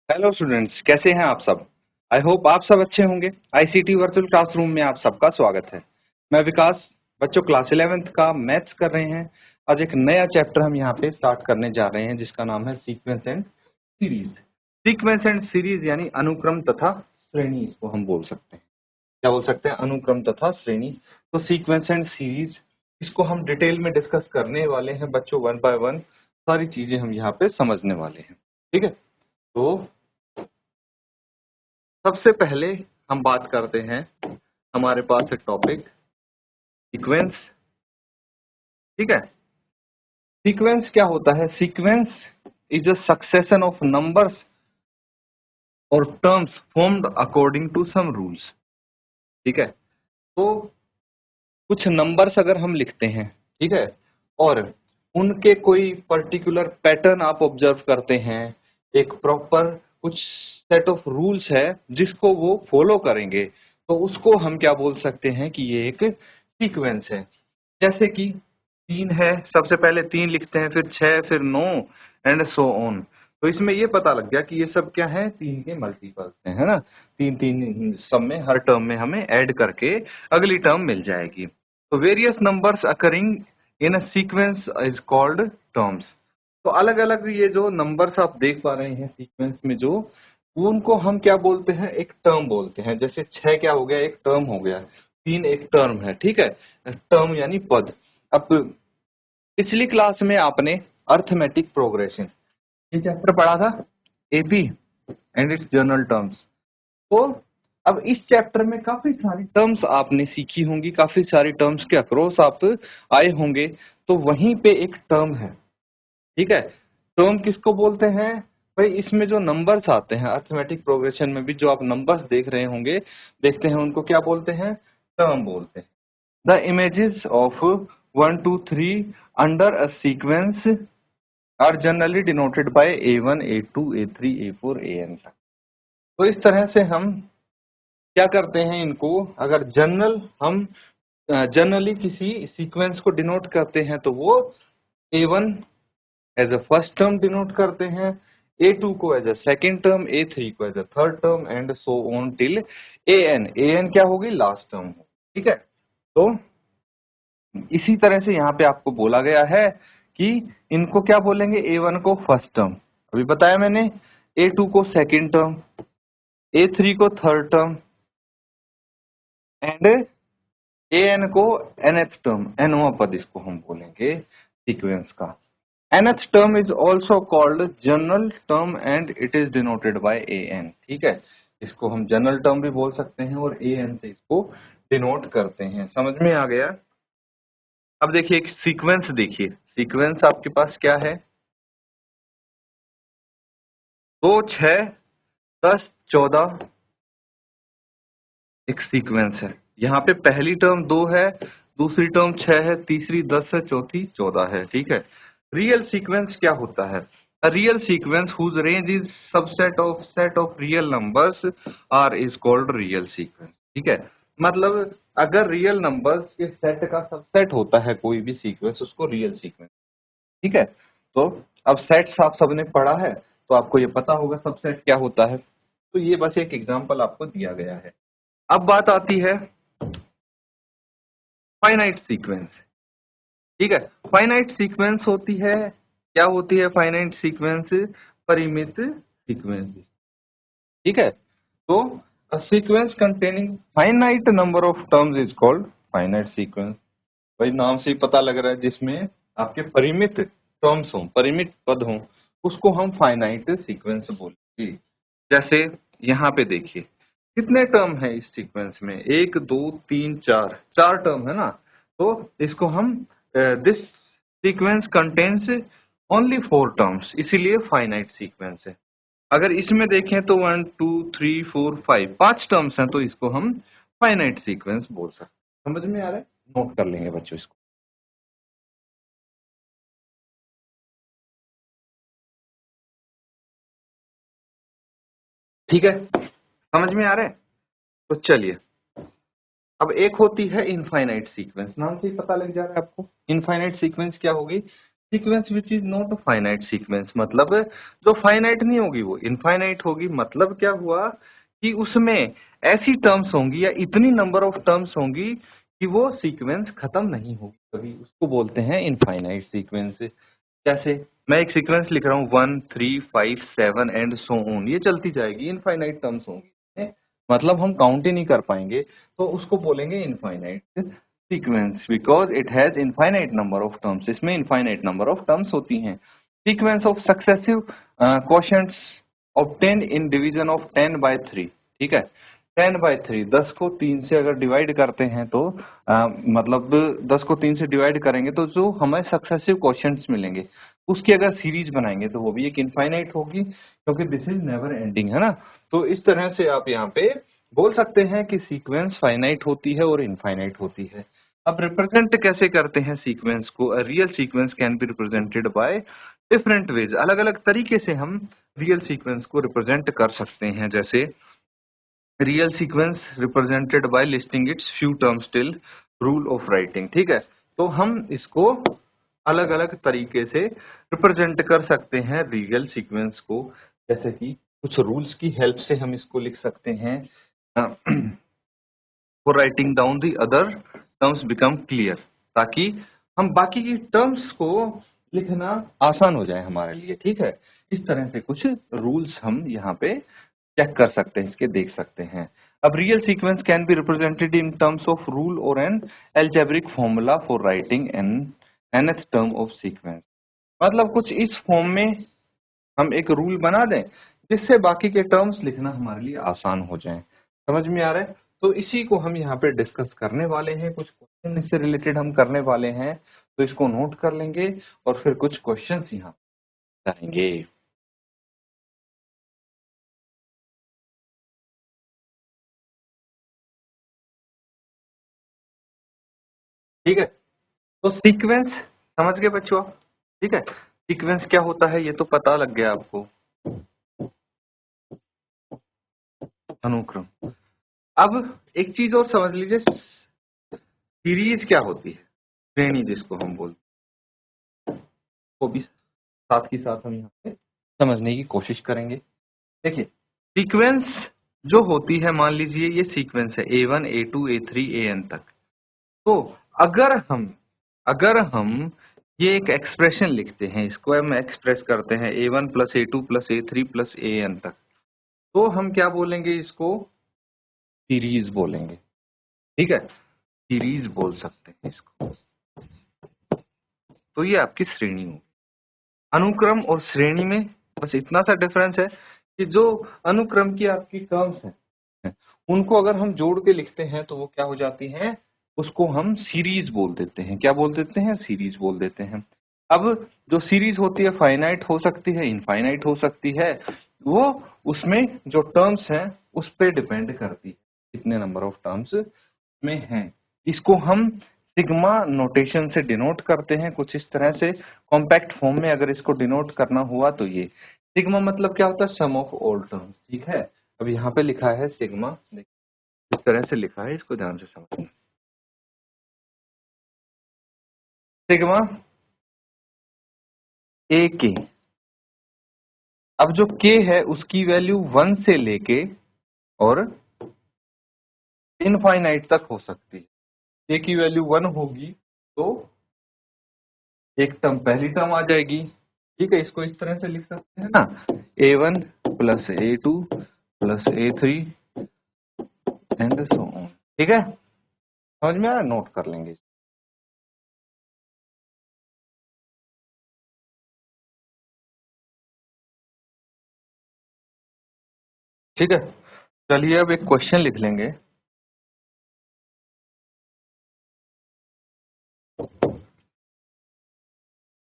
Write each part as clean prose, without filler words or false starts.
Hello students, कैसे हैं आप सब। आई होप आप सब अच्छे होंगे। आईसीटी वर्चुअल क्लासरूम में आप सबका स्वागत है। मैं विकास। बच्चों, क्लास 11th का मैथ्स कर रहे हैं। आज एक नया चैप्टर हम यहाँ पे स्टार्ट करने जा रहे हैं जिसका नाम है sequence and series. Sequence and series यानी अनुक्रम तथा श्रेणी, इसको हम बोल सकते हैं। क्या बोल सकते हैं? अनुक्रम तथा श्रेणी। तो सीक्वेंस एंड सीरीज, इसको हम डिटेल में डिस्कस करने वाले हैं बच्चों। वन बाय वन सारी चीजें हम यहाँ पे समझने वाले हैं। ठीक है, तो सबसे पहले हम बात करते हैं, हमारे पास एक टॉपिक सीक्वेंस। ठीक है, सीक्वेंस क्या होता है? Sequence is a succession of numbers और terms formed according to some rules. ठीक है, तो कुछ नंबर्स अगर हम लिखते हैं, ठीक है, और उनके कोई पर्टिकुलर पैटर्न आप ऑब्जर्व करते हैं, एक प्रॉपर कुछ सेट ऑफ रूल्स है जिसको वो फॉलो करेंगे, तो उसको हम क्या बोल सकते हैं कि ये एक सीक्वेंस है। जैसे कि 3 है, सबसे पहले 3 लिखते हैं, फिर 6, फिर 9 एंड सो ऑन। तो इसमें ये पता लग गया कि ये सब क्या है, 3 के मल्टीपल्स हैं, है ना। 3 3 सब में, हर टर्म में हमें ऐड करके अगली टर्म मिल जाएगी। तो various numbers occurring in a sequence is called terms. तो अलग अलग ये जो नंबर्स आप देख पा रहे हैं सीक्वेंस में, जो उनको हम क्या बोलते हैं, एक टर्म बोलते हैं। जैसे 6 क्या हो गया, एक टर्म हो गया। 3 एक टर्म है। ठीक है, टर्म यानी पद। अब पिछली क्लास में आपने अर्थमेटिक प्रोग्रेशन ये चैप्टर पढ़ा था, AP and it's general terms. तो अब इस चैप्टर में काफी सारी टर्म्स आपने सीखी होंगी, काफी सारी टर्म्स के अक्रॉस आप आए होंगे। तो वहीं पे एक टर्म है। ठीक है, टर्म किसको बोलते हैं भाई? इसमें जो नंबर्स आते हैं अर्थमेटिक प्रोग्रेशन में भी, जो आप नंबर्स देख रहे होंगे, देखते हैं, उनको क्या बोलते हैं? टर्म बोलते हैं। The images of 1 2 3 under a sequence are generally denoted by A1 A2 A3 A4 AN। तो इस तरह से हम क्या करते हैं, इनको अगर हम जनरली किसी सीक्वेंस को डिनोट करते हैं तो वो A1 as a first term denote करते हैं, A2 को as a second term, A3 को as a third term and so on till AN क्या होगी? Last term. ठीक है, तो इसी तरह से यहाँ पे आपको बोला गया है कि इनको क्या बोलेंगे? A1 को फर्स्ट टर्म, अभी बताया मैंने, A2 को सेकेंड टर्म, A3 को थर्ड टर्म एंड AN को nth टर्म, nवां पद इसको हम बोलेंगे सीक्वेंस का। nth term is also called general term and it is denoted by AN। ठीक है, इसको हम जनरल टर्म भी बोल सकते हैं और AN से इसको डिनोट करते हैं। समझ में आ गया? अब देखिए एक सीक्वेंस, देखिए सीक्वेंस आपके पास क्या है? 2 6 10 14 एक सीक्वेंस है। यहाँ पे पहली टर्म 2 है, दूसरी टर्म 6 है, तीसरी 10 है, चौथी 14 है। ठीक है, रियल सीक्वेंस क्या होता है? A real sequence whose range is subset of set of real numbers R is called real sequence। ठीक है, मतलब अगर रियल नंबर्स के सेट का सबसेट होता है कोई भी सीक्वेंस, उसको रियल सीक्वेंस। ठीक है, तो अब सेट्स आप सबने पढ़ा है तो आपको ये पता होगा सबसेट क्या होता है। तो ये बस एक एग्जांपल आपको दिया गया है। अब बात आती है फाइनाइट सीक्वेंस। ठीक है, फाइनाइट सीक्वेंस होती है, क्या होती है फाइनाइट सीक्वेंस? परिमित सीक्वेंस। ठीक है, तो a sequence containing finite number of terms is called finite sequence। भाई नाम से ही पता लग रहा है, जिसमें आपके परिमित टर्म्स हों, परिमित पद हों, उसको हम फाइनाइट सीक्वेंस बोलेंगे। जैसे यहाँ पे देखिए कितने टर्म है इस सीक्वेंस में? 1 2 3 4, 4 टर्म है ना। तो इसको हम this sequence contains only 4 terms, इसीलिए फाइनाइट सीक्वेंस है। अगर इसमें देखें तो 1 2 3 4 5, 5 टर्म्स हैं, तो इसको हम फाइनाइट सीक्वेंस बोल सकते हैं। समझ में आ रहा है? नोट कर लेंगे बच्चों इसको। ठीक है, समझ में आ रहा है? तो चलिए, अब एक होती है इनफाइनाइट सीक्वेंस। नाम से ही पता लग जा रहा है आपको, इनफाइनाइट सीक्वेंस क्या होगी? Sequence which is not a finite sequence, मतलब जो फाइनाइट नहीं होगी वो इनफाइनाइट होगी। मतलब क्या हुआ कि उसमें ऐसी टर्म्स होंगी या इतनी नंबर ऑफ टर्म्स होंगी कि वो सीक्वेंस खत्म नहीं होगी कभी, उसको बोलते हैं इनफाइनाइट सीक्वेंस। जैसे मैं एक सीक्वेंस लिख रहा हूँ 1 3 5 7 एंड सो ऑन, ये चलती जाएगी, इनफाइनाइट टर्म्स होंगी, मतलब हम काउंट ही नहीं कर पाएंगे, तो उसको बोलेंगे infinite sequence because it has infinite number of terms, इसमें इनफाइनाइट नंबर ऑफ टर्म्स होती हैं। Sequence of successive quotients obtained in division of 10/3, ठीक है, 10/3, 10 को 3 से अगर डिवाइड करते हैं तो मतलब 10 को 3 से डिवाइड करेंगे तो जो हमें सक्सेसिव क्वोशंट्स मिलेंगे उसकी अगर सीरीज बनाएंगे तो वो भी एक इनफाइनाइट होगी, क्योंकि दिस इज नेवर एंडिंग, है ना। तो इस तरह से आप यहाँ पे बोल सकते हैं कि सीक्वेंस फाइनाइट होती है और इनफाइनाइट होती है। अब रिप्रेजेंट कैसे करते हैं सीक्वेंस को? Real sequence can be represented by different ways, अलग अलग तरीके से हम रियल सीक्वेंस को रिप्रेजेंट कर सकते हैं। जैसे real sequence represented by listing it's few terms till rule of writing, ठीक है। तो हम इसको अलग अलग तरीके से रिप्रेजेंट कर सकते हैं रियल सीक्वेंस को, जैसे कि कुछ रूल्स की हेल्प से हम इसको लिख सकते हैं। For writing down the other terms become clear, ताकि हम बाकी की टर्म्स को लिखना आसान हो जाए हमारे लिए, ठीक है। इस तरह से कुछ रूल्स हम यहाँ पे चेक कर सकते हैं, इसके देख सकते हैं। अब real sequence can be represented in terms of rule और an algebraic formula for writing an nth term of sequence, मतलब कुछ इस फॉर्म में हम एक रूल बना दें जिससे बाकी के टर्म्स लिखना हमारे लिए आसान हो जाए। समझ में आ रहा है? तो इसी को हम यहाँ पे डिस्कस करने वाले हैं, कुछ क्वेश्चन इससे रिलेटेड हम करने वाले हैं, तो इसको नोट कर लेंगे और फिर कुछ क्वेश्चंस यहाँ करेंगे। ठीक है, तो सीक्वेंस समझ गए बच्चों आप? ठीक है, सीक्वेंस क्या होता है ये तो पता लग गया आपको, अनुक्रम। अब एक चीज और समझ लीजिए, सीरीज क्या होती है, श्रेणी जिसको हम बोलते हैं, वो भी साथ ही साथ हम यहाँ पे समझने की कोशिश करेंगे। देखिए, सीक्वेंस जो होती है, मान लीजिए ये सीक्वेंस है A1 A2 A3 AN तक। तो अगर हम ये एक एक्सप्रेशन लिखते हैं, इसको हम एक्सप्रेस करते हैं A1 plus A2 plus A3 plus AN तक, तो हम क्या बोलेंगे? इसको सीरीज बोलेंगे, ठीक है, सीरीज बोल सकते हैं इसको। तो ये आपकी श्रेणी होगी। अनुक्रम और श्रेणी में बस इतना सा डिफरेंस है कि जो अनुक्रम की आपकी टर्म्स हैं उनको अगर हम जोड़ के लिखते हैं तो वो क्या हो जाती हैं? उसको हम सीरीज बोल देते हैं। क्या बोल देते हैं? सीरीज बोल देते हैं। अब जो सीरीज होती है फाइनाइट हो सकती है, इनफाइनाइट हो सकती है, वो उसमें जो टर्म्स हैं उस पर डिपेंड करती है, कितने नंबर ऑफ टर्म्स में हैं। इसको हम सिग्मा नोटेशन से डिनोट करते हैं कुछ इस तरह से, कॉम्पैक्ट फॉर्म में अगर इसको डिनोट करना हुआ तो ये सिग्मा मतलब क्या होता है? सम ऑफ ऑल टर्म्स, ठीक है। अब यहाँ पे लिखा है सिग्मा, इस तरह से लिखा है, इसको ध्यान से समझना। सिग्मा ए के, अब जो के है उसकी वैल्यू 1 से लेके और इनफाइनाइट तक हो सकती है। ए की वैल्यू 1 होगी तो एक टर्म, पहली टर्म आ जाएगी, ठीक है। इसको इस तरह से लिख सकते हैं ना, A1 plus A2 plus A3 and so on, ठीक है। समझ में आया? नोट कर लेंगे। ठीक है, चलिए अब एक क्वेश्चन लिख लेंगे।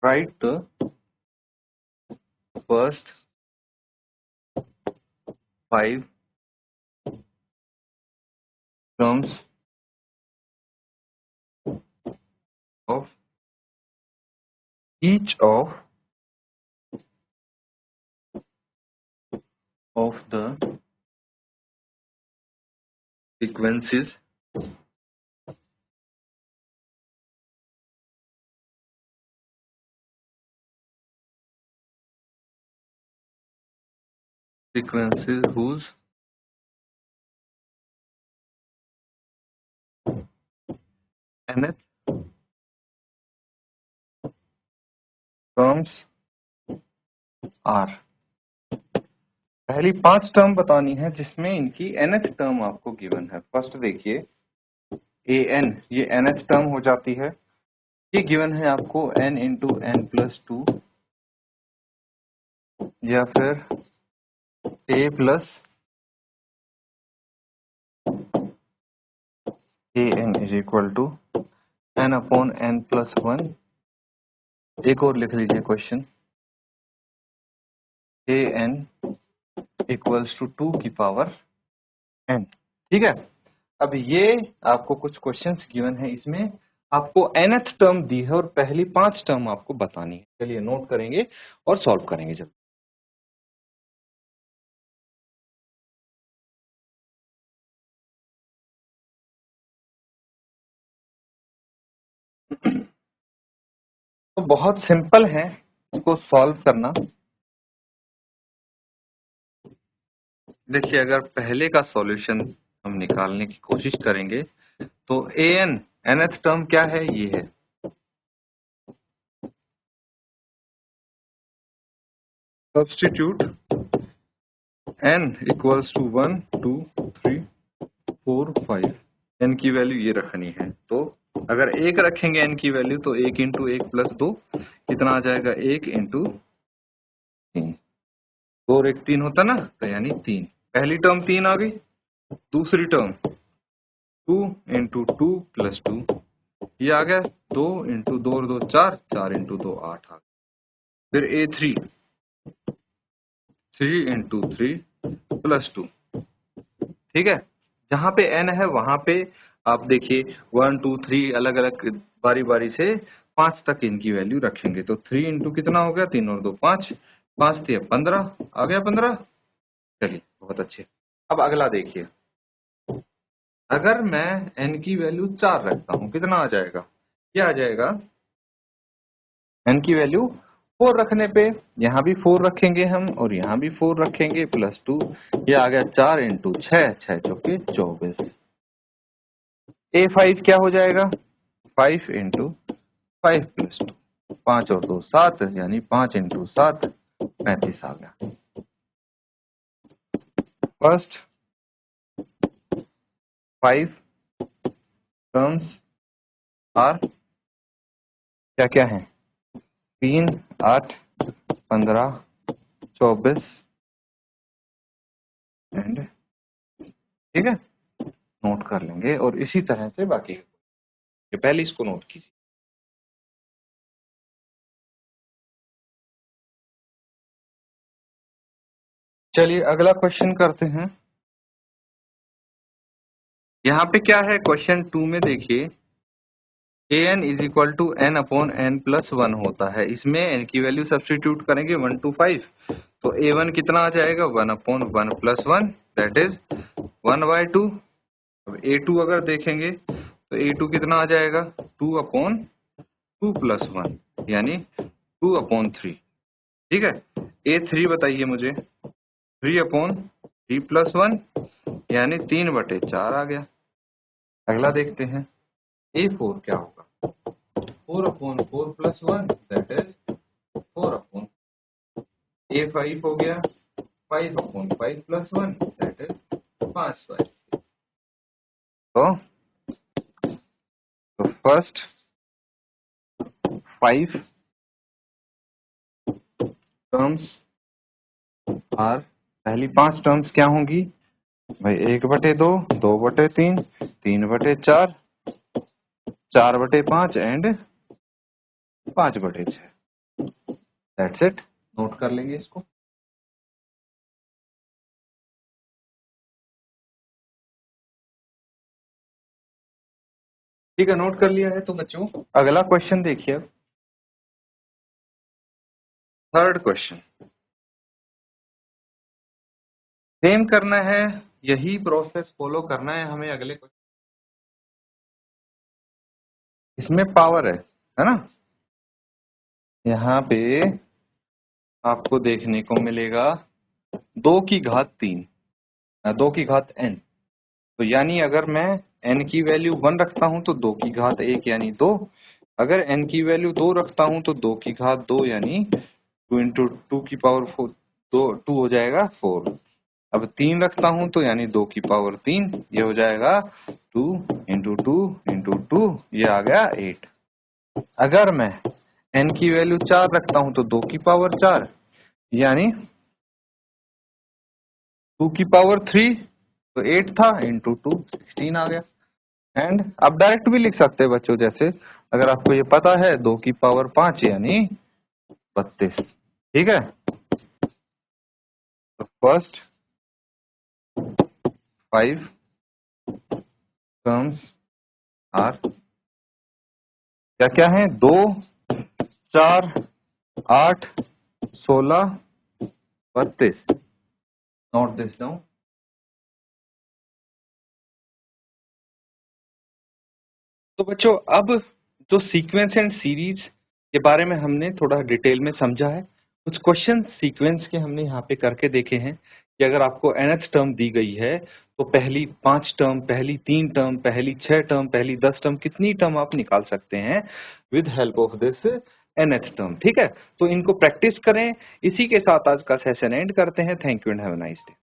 Right the first 5 terms of each of the sequences sequences whose nth terms are। पहली 5 टर्म बतानी है जिसमें इनकी nth टर्म आपको गिवन है। फर्स्ट देखिए an, ये nth टर्म हो जाती है, ये गिवन है आपको n इंटू n प्लस 2 या फिर a plus an is equal to n upon n plus 1। एक और लिख लीजिए क्वेश्चन, an इक्वल्स टू 2 की पावर n। ठीक है, अब ये आपको कुछ क्वेश्चंस गिवन है, इसमें आपको nth टर्म दी है और पहली 5 टर्म आपको बतानी है। चलिए नोट करेंगे और सॉल्व करेंगे जल्दी। तो बहुत सिंपल है इसको सॉल्व करना। देखिए अगर पहले का सॉल्यूशन हम निकालने की कोशिश करेंगे तो an nth टर्म क्या है, ये है। Substitute n equals to 1 2 3 4 5, n की वैल्यू ये रखनी है। तो अगर 1 रखेंगे n की वैल्यू तो 1 इंटू 1 प्लस 2 कितना आ जाएगा, 1 इंटू 3, 2 और 1 3 होता ना, तो यानी 3। पहली टर्म 3 आ गई, दूसरी टर्म 2 इंटू 2 प्लस 2 ये आ गया, 2 इंटू 2 और 2 4, 4 इंटू 2 8 आ गया। फिर a3 3 इंटू 3 प्लस 2। ठीक है, जहां पे n है वहां पे आप देखिए 1 2 3 अलग अलग बारी बारी से 5 तक इनकी वैल्यू रखेंगे। तो 3 इंटू कितना हो गया, 3 और 2 5, 5 3 15 आ गया 15। चलिए बहुत अच्छे। अब अगला देखिए, अगर मैं n की वैल्यू 4 रखता हूं कितना आ जाएगा, क्या आ जाएगा, n की वैल्यू 4 रखने पे यहाँ भी 4 रखेंगे हम और यहाँ भी 4 रखेंगे प्लस 2, ये आ गया 4 इंटू 6, 6 चौके 24। a5 क्या हो जाएगा, 5 इंटू 5 प्लस 2, 5 और 2 7, यानी 5 इंटू 7 35 आ गया। फर्स्ट 5 टर्म्स आर क्या क्या है, 3 8 15 24 एंड, ठीक है, नोट कर लेंगे और इसी तरह से बाकी पहले इसको नोट कीजिए। चलिए अगला क्वेश्चन करते हैं। यहाँ पे क्या है, क्वेश्चन 2 में देखिए an is equal to n upon n plus 1 होता है। इसमें n की वैल्यू सब्स्टिट्यूट करेंगे 1 to 5, तो a1 कितना आ जाएगा, 1 अपॉन 1 प्लस 1 दैट इज 1/2। अब a2 अगर देखेंगे तो a2 कितना आ जाएगा, 2 अपॉन 2 प्लस 1 यानी 2 अपॉन 3। ठीक है, a3 बताइए मुझे, 3 अपॉन 3 प्लस 1 यानी 3/4 आ गया। अगला देखते हैं a4 क्या होगा, 4 upon 4 plus 1 that is 4 upon, a5 हो गया 5 अपॉन 5 प्लस 1 दैट इज 5/6। तो फर्स्ट 5 टर्म्स आर, पहली 5 टर्म्स क्या होंगी भाई, 1/2 2/3 3/4 4/5 एंड 5/6। दैट्स इट, नोट कर लेंगे इसको। ठीक है, नोट कर लिया है तो बच्चों अगला क्वेश्चन देखिए। थर्ड क्वेश्चन सेम करना है, यही प्रोसेस फॉलो करना है हमें अगले क्वेश्चन। इसमें पावर है ना, यहाँ पे आपको देखने को मिलेगा 2 की घात 3, 2 की घात n। तो यानी अगर मैं n की वैल्यू 1 रखता हूं तो 2 की घात 1 यानी 2। अगर n की वैल्यू 2 रखता हूं तो 2 की घात 2 यानी 2 इंटू 2 की पावर 4, 2 हो जाएगा 4। अब 3 रखता हूं तो यानी 2 की पावर 3, ये हो जाएगा 2 इंटू 2 इंटू 2, ये आ गया 8। अगर मैं n की वैल्यू 4 रखता हूं तो 2 की पावर 4 यानी 2 की पावर 3, तो 8 था इंटू 2 16 आ गया। एंड आप डायरेक्ट भी लिख सकते हैं बच्चों, जैसे अगर आपको ये पता है 2 की पावर 5 यानी 32। ठीक है, तो फर्स्ट 5 टर्म्स आर क्या क्या है, 2 4 8 16 32। Note this down. तो बच्चों अब जो सीक्वेंस एंड सीरीज के बारे में हमने थोड़ा डिटेल में समझा है, कुछ क्वेश्चन सीक्वेंस के हमने यहाँ पे करके देखे हैं कि अगर आपको nth टर्म दी गई है तो पहली 5 टर्म, पहली 3 टर्म, पहली 6 टर्म, पहली 10 टर्म, कितनी टर्म आप निकाल सकते हैं with help of this nth term. ठीक है, तो इनको प्रैक्टिस करें। इसी के साथ आज का सेशन एंड करते हैं। Thank you and have a nice day.